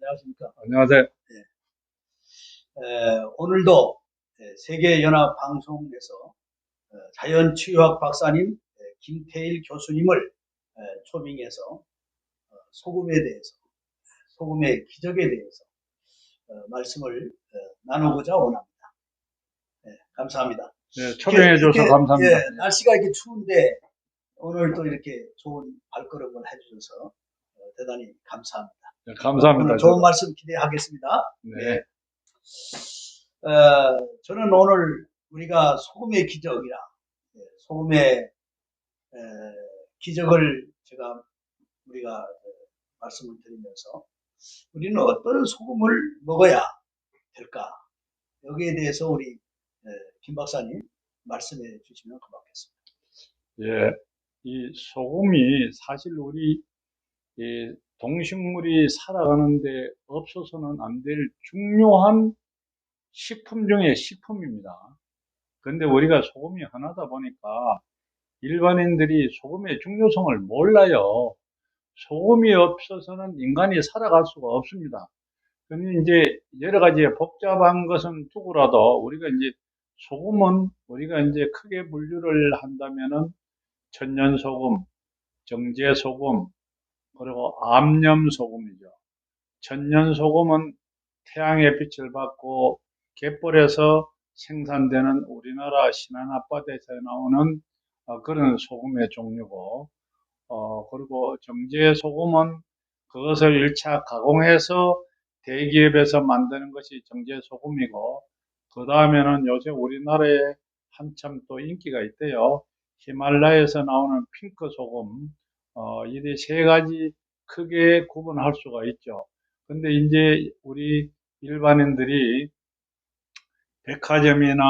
안녕하십니까? 안녕하세요. 오늘도 세계연합방송에서 자연치유학 박사님 김태일 교수님을 초빙해서 소금에 대해서, 소금의 기적에 대해서 말씀을 나누고자 원합니다. 감사합니다. 네, 초빙해 이렇게, 주셔서 감사합니다. 날씨가 이렇게 추운데 오늘 또 이렇게 좋은 발걸음을 해주셔서 대단히 감사합니다. 네, 감사합니다. 오늘 좋은 말씀 기대하겠습니다. 네. 저는 오늘 우리가 소금의 기적이라, 소금의 기적을 우리가 말씀을 드리면서 우리는 어떤 소금을 먹어야 될까? 여기에 대해서 우리 김 박사님 말씀해 주시면 고맙겠습니다. 예, 이 소금이 사실 우리 이 동식물이 살아가는데 없어서는 안 될 중요한 식품 중에 식품입니다. 근데 우리가 소금이 흔하다 보니까 일반인들이 소금의 중요성을 몰라요. 소금이 없어서는 인간이 살아갈 수가 없습니다. 근데 이제 여러 가지 복잡한 것은 두고라도 우리가 이제 소금은 우리가 이제 크게 분류를 한다면은 천연소금, 정제소금, 그리고 암염소금이죠. 천연소금은 태양의 빛을 받고 갯벌에서 생산되는 우리나라 신안 앞바다에서 나오는 그런 소금의 종류고, 그리고 정제소금은 그것을 1차 가공해서 대기업에서 만드는 것이 정제소금이고, 그 다음에는 요새 우리나라에 한참 또 인기가 있대요. 히말라야에서 나오는 핑크소금, 이리 세 가지 크게 구분할 수가 있죠. 근데 이제 우리 일반인들이 백화점이나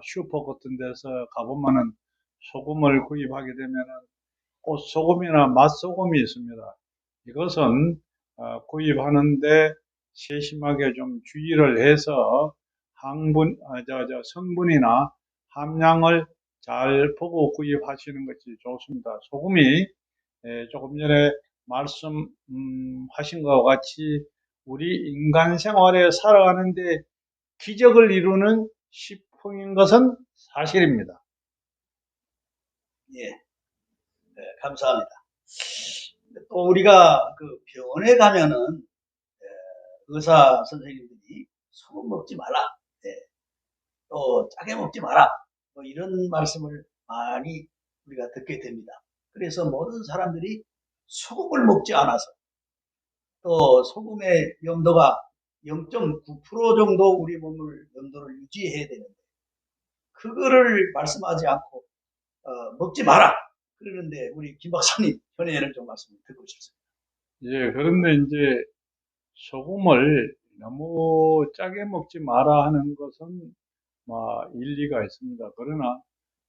슈퍼 같은 데서 가보면은 소금을 구입하게 되면은 꽃소금이나 맛소금이 있습니다. 이것은 구입하는데 세심하게 좀 주의를 해서 성분이나 함량을 잘 보고 구입하시는 것이 좋습니다. 소금이 조금 전에 말씀하신 것과 같이 우리 인간 생활에 살아가는데 기적을 이루는 식품인 것은 사실입니다. 예, 감사합니다. 또 우리가 그 병원에 가면은 의사 선생님들이 소금 먹지 마라, 또 짜게 먹지 마라, 뭐 이런 말씀을 많이 우리가 듣게 됩니다. 그래서 모든 사람들이 소금을 먹지 않아서, 또 소금의 염도가 0.9% 정도 우리 몸을 염도를 유지해야 되는데 그거를 말씀하지 않고 먹지 마라 그러는데 우리 김 박사님 전에는 좀 말씀을 듣고 싶습니다. 예, 그런데 이제 소금을 너무 짜게 먹지 마라 하는 것은 일리가 있습니다. 그러나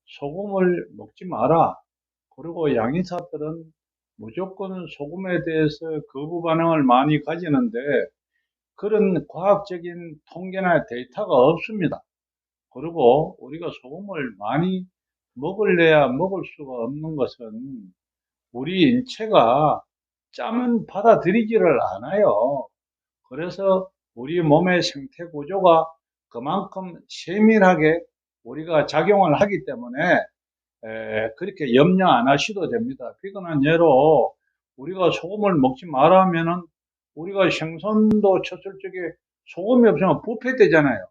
소금을 먹지 마라. 그리고 양의사들은 무조건 소금에 대해서 거부 반응을 많이 가지는데 그런 과학적인 통계나 데이터가 없습니다. 그리고 우리가 소금을 많이 먹을래야 먹을 수가 없는 것은 우리 인체가 짬은 받아들이지를 않아요. 그래서 우리 몸의 생태 구조가 그만큼 세밀하게 우리가 작용을 하기 때문에 그렇게 염려 안 하셔도 됩니다. 비근한 예로 우리가 소금을 먹지 마라 하면은 우리가 생선도 쳤을 적에 소금이 없으면 부패되잖아요.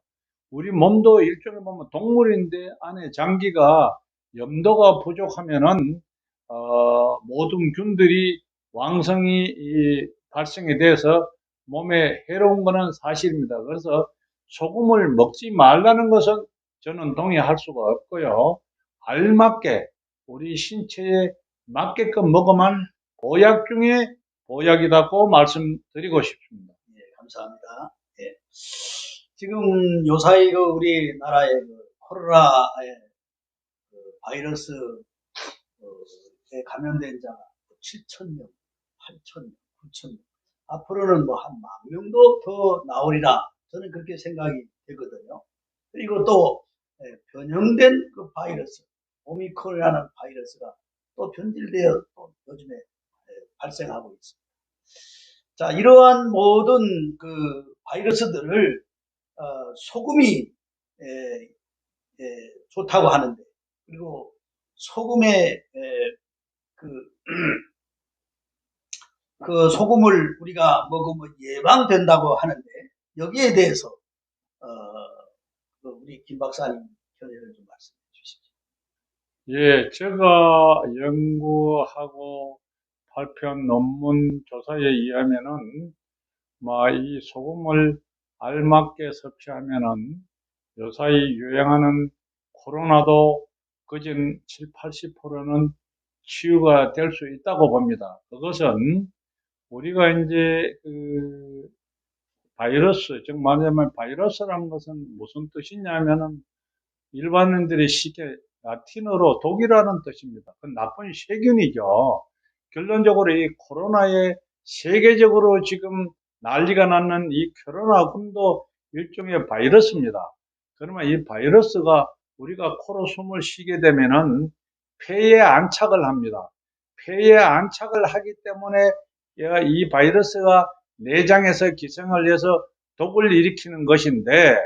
우리 몸도 일종의 보면 동물인데 안에 장기가 염도가 부족하면은 모든 균들이 왕성히 발생이 돼서 몸에 해로운 것은 사실입니다. 그래서 소금을 먹지 말라는 것은 저는 동의할 수가 없고요. 알맞게 우리 신체에 맞게끔 먹어만 보약 중에 보약이라고 말씀드리고 싶습니다. 예, 감사합니다. 예. 지금 요사이 우리나라의 코로나의 바이러스에 감염된 자가 7,000명, 8,000명, 9,000명, 앞으로는 뭐 한 10,000명도 더 나오리라 저는 그렇게 생각이 되거든요. 그리고 또 변형된 그 바이러스, 오미크론이라는 바이러스가 또 변질되어 또 요즘에 발생하고 있습니다. 자, 이러한 모든 그 바이러스들을 소금이 에, 좋다고 하는데, 그리고 소금에 그, 그 소금을 우리가 먹으면 예방된다고 하는데, 여기에 대해서 어, 우리 김 박사님 견해를 좀 말씀해 주십시오. 예, 제가 연구하고 발표한 논문 조사에 의하면은, 이 소금을 알맞게 섭취하면은 요사이 유행하는 코로나도 그진 7, 80%는 치유가 될 수 있다고 봅니다. 그것은 우리가 이제 그 바이러스, 즉 말하자면 바이러스라는 것은 무슨 뜻이냐면은 일반인들이 쉽게 라틴어로 독이라는 뜻입니다. 그건 나쁜 세균이죠. 결론적으로 이 코로나에 세계적으로 지금 난리가 났는 이 코로나군도 일종의 바이러스입니다. 그러면 이 바이러스가 우리가 코로 숨을 쉬게 되면은 폐에 안착을 합니다. 폐에 안착을 하기 때문에 이 바이러스가 내장에서 기생을 해서 독을 일으키는 것인데,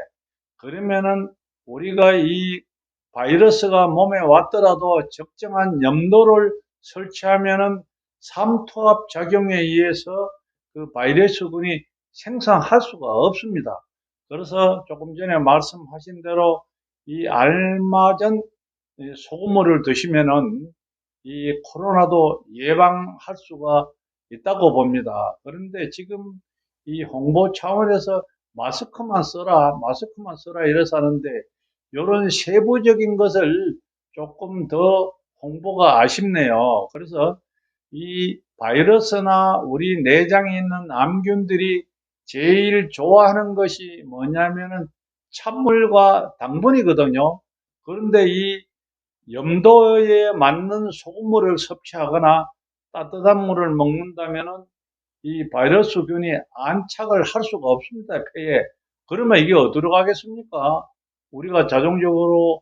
그러면은 우리가 이 바이러스가 몸에 왔더라도 적정한 염도를 설치하면은 삼투압 작용에 의해서 그 바이러스군이 생성할 수가 없습니다. 그래서 조금 전에 말씀하신 대로 이 알맞은 소금물을 드시면은 이 코로나도 예방할 수가 있다고 봅니다. 그런데 지금 이 홍보 차원에서 마스크만 써라 이래서 하는데, 이런 세부적인 것을 조금 더 홍보가 아쉽네요. 그래서 이 바이러스나 우리 내장에 있는 암균들이 제일 좋아하는 것이 뭐냐면은 찬물과 당분이거든요. 그런데 이 염도에 맞는 소금물을 섭취하거나 따뜻한 물을 먹는다면은 이 바이러스균이 안착을 할 수가 없습니다, 폐에. 그러면 이게 어디로 가겠습니까? 우리가 자동적으로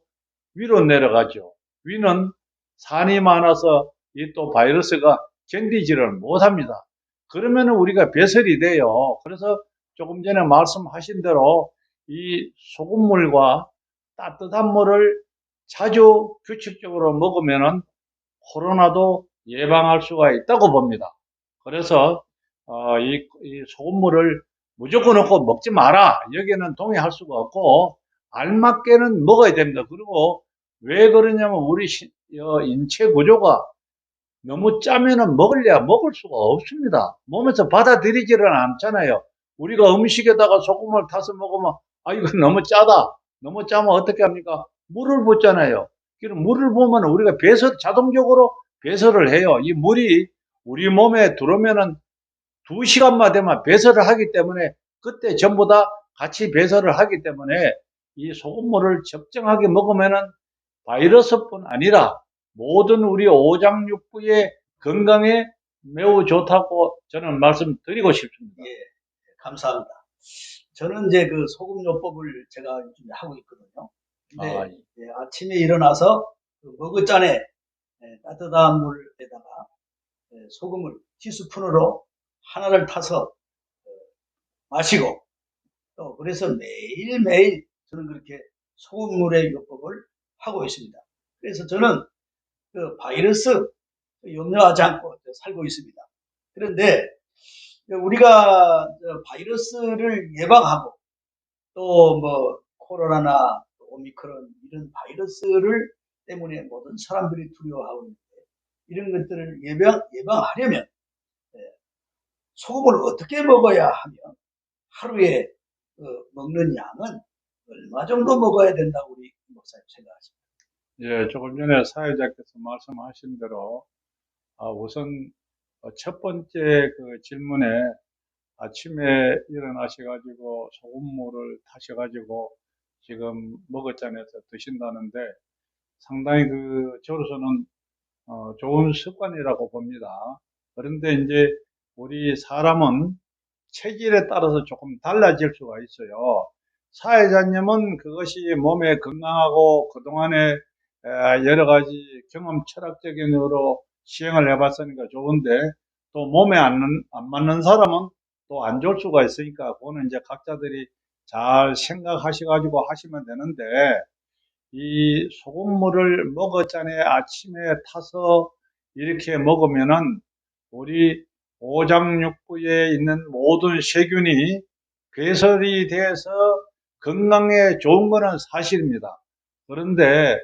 위로 내려가죠. 위는 산이 많아서 이 또 바이러스가 견디지를 못합니다. 그러면 우리가 배설이 돼요. 그래서 조금 전에 말씀하신 대로 이 소금물과 따뜻한 물을 자주 규칙적으로 먹으면 코로나도 예방할 수가 있다고 봅니다. 그래서 이 소금물을 무조건 넣고 먹지 마라, 여기는 동의할 수가 없고 알맞게는 먹어야 됩니다. 그리고 왜 그러냐면 우리 인체 구조가 너무 짜면은 먹을래야 먹을 수가 없습니다. 몸에서 받아들이지를 않잖아요. 우리가 음식에다가 소금을 타서 먹으면 이거 너무 짜다, 너무 짜면 어떻게 합니까? 물을 붓잖아요. 그럼 물을 부으면 우리가 자동적으로 배설을 해요. 이 물이 우리 몸에 들어오면은 2시간만 되면 배설을 하기 때문에, 그때 전부 다 같이 배설을 하기 때문에 이 소금물을 적정하게 먹으면은 바이러스뿐 아니라 모든 우리 오장육부의 건강에 매우 좋다고 저는 말씀드리고 싶습니다. 예, 감사합니다. 저는 이제 그 소금요법을 제가 요즘 하고 있거든요. 근데 아침에 일어나서 그 머그잔에 따뜻한 물에다가 소금을 티스푼으로 하나를 타서 마시고, 또 그래서 매일매일 저는 그렇게 소금물의 요법을 하고 있습니다. 그래서 저는 그 바이러스 염려하지 않고 살고 있습니다. 그런데 우리가 바이러스를 예방하고 또 뭐 코로나나 오미크론 이런 바이러스를 때문에 모든 사람들이 두려워하고 있는데, 이런 것들을 예방하려면 소금을 어떻게 먹어야 하면 하루에 먹는 양은 얼마 정도 먹어야 된다고 우리 목사님 생각하십니까? 예, 조금 전에 사회자께서 말씀하신 대로 우선 첫 번째 그 질문에 아침에 일어나셔가지고 소금물을 타셔가지고 지금 머그잔에서 드신다는데, 상당히 저로서는 좋은 습관이라고 봅니다. 그런데 이제 우리 사람은 체질에 따라서 조금 달라질 수가 있어요. 사회자님은 그것이 몸에 건강하고 그동안에 여러 가지 경험 철학적인 으로 시행을 해봤으니까 좋은데, 또 몸에 안 맞는 사람은 또 안 좋을 수가 있으니까 그거는 이제 각자들이 잘 생각하셔가지고 하시면 되는데 이 소금물을 먹었잖아요. 아침에 타서 이렇게 먹으면은 우리 오장육부에 있는 모든 세균이 배설이 돼서 건강에 좋은 거는 사실입니다. 그런데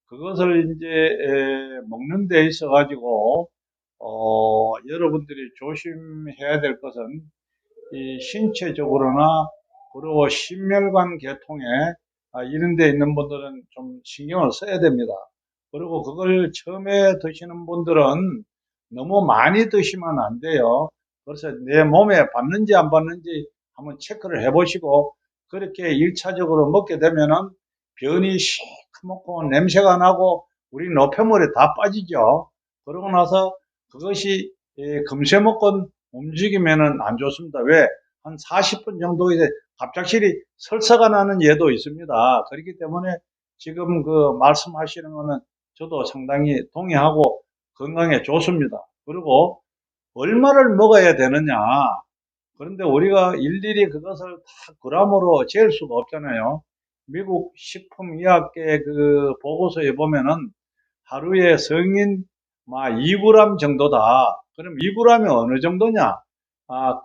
그것을 이제 먹는 데 있어 가지고 여러분들이 조심해야 될 것은 이 신체적으로나 그리고 심혈관 계통에 이런 데 있는 분들은 좀 신경을 써야 됩니다. 그리고 그걸 처음에 드시는 분들은 너무 많이 드시면 안 돼요. 그래서 내 몸에 받는지 안 받는지 한번 체크를 해 보시고 그렇게 1차적으로 먹게 되면은 변이 시커멓고 냄새가 나고 우리 노폐물이 다 빠지죠. 그러고 나서 그것이 금세 먹고 움직이면은 안 좋습니다. 왜? 한 40분 정도 이제 갑작스레 설사가 나는 예도 있습니다. 그렇기 때문에 지금 그 말씀하시는 거는 저도 상당히 동의하고 건강에 좋습니다. 그리고 얼마를 먹어야 되느냐. 그런데 우리가 일일이 그것을 다 그람으로 잴 수가 없잖아요. 미국 식품의학계 그 보고서에 보면은 하루에 성인 2g 정도다. 그럼 2g이 어느 정도냐?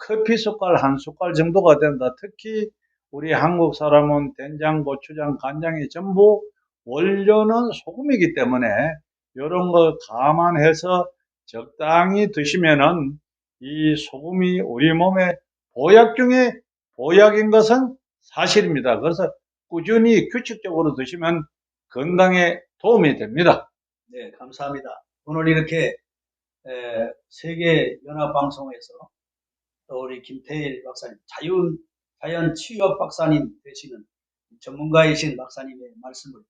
커피 숟갈 한 숟갈 정도가 된다. 특히 우리 한국 사람은 된장, 고추장, 간장이 전부 원료는 소금이기 때문에 이런 걸 감안해서 적당히 드시면은 이 소금이 우리 몸에 보약 중에 보약인 것은 사실입니다. 그래서 꾸준히 규칙적으로 드시면 건강에 도움이 됩니다. 네, 감사합니다. 오늘 이렇게 세계연합방송에서 또 우리 김태일 박사님, 자연치유학 박사님 되시는 전문가이신 박사님의 말씀을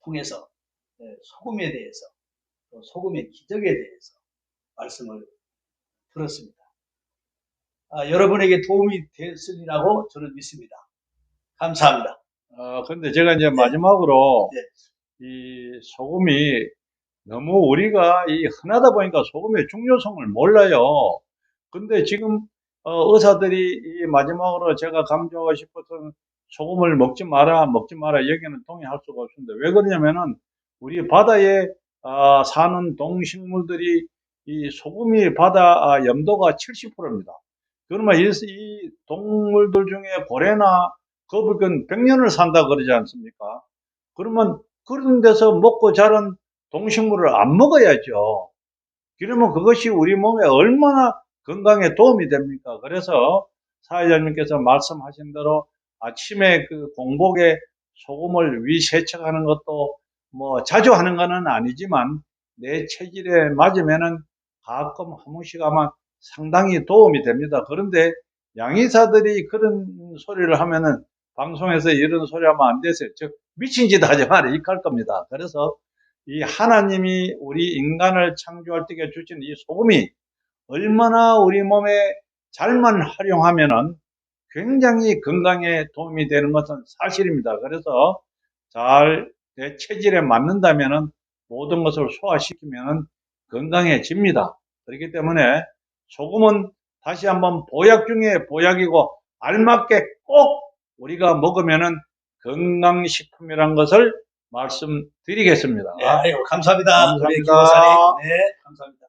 통해서 소금에 대해서 또 소금의 기적에 대해서 말씀을 들었습니다. 여러분에게 도움이 됐으리라고 저는 믿습니다. 감사합니다. 근데 제가 이제 네. 마지막으로 네. 이 소금이 너무 우리가 이 흔하다 보니까 소금의 중요성을 몰라요. 근데 지금 의사들이 이 마지막으로 제가 강조하고 싶었던 소금을 먹지 마라, 먹지 마라 여기는 동의할 수가 없습니다. 왜 그러냐면은 우리 바다에 사는 동식물들이 이 소금이 바다 염도가 70%입니다. 그러면 이 동물들 중에 고래나 거북은 100년을 산다 그러지 않습니까? 그러면 그런 데서 먹고 자란 동식물을 안 먹어야죠. 그러면 그것이 우리 몸에 얼마나 건강에 도움이 됩니까? 그래서 사회자님께서 말씀하신 대로 아침에 그 공복에 소금을 위세척하는 것도 뭐 자주 하는 것은 아니지만 내 체질에 맞으면은 가끔 한 번씩 아마 상당히 도움이 됩니다. 그런데 양의사들이 그런 소리를 하면은 방송에서 이런 소리 하면 안 되세요. 즉 미친 짓 하지 마라 이렇게 할 겁니다. 그래서 이 하나님이 우리 인간을 창조할 때 주신 이 소금이 얼마나 우리 몸에 잘만 활용하면은 굉장히 건강에 도움이 되는 것은 사실입니다. 그래서 잘 내 체질에 맞는다면은 모든 것을 소화시키면은 건강해집니다. 그렇기 때문에 소금은 다시 한번 보약 중에 보약이고 알맞게 꼭 우리가 먹으면은 건강식품이란 것을 말씀드리겠습니다. 네, 아이고, 감사합니다. 우리 김 감사합니다. 목사님. 네, 감사합니다.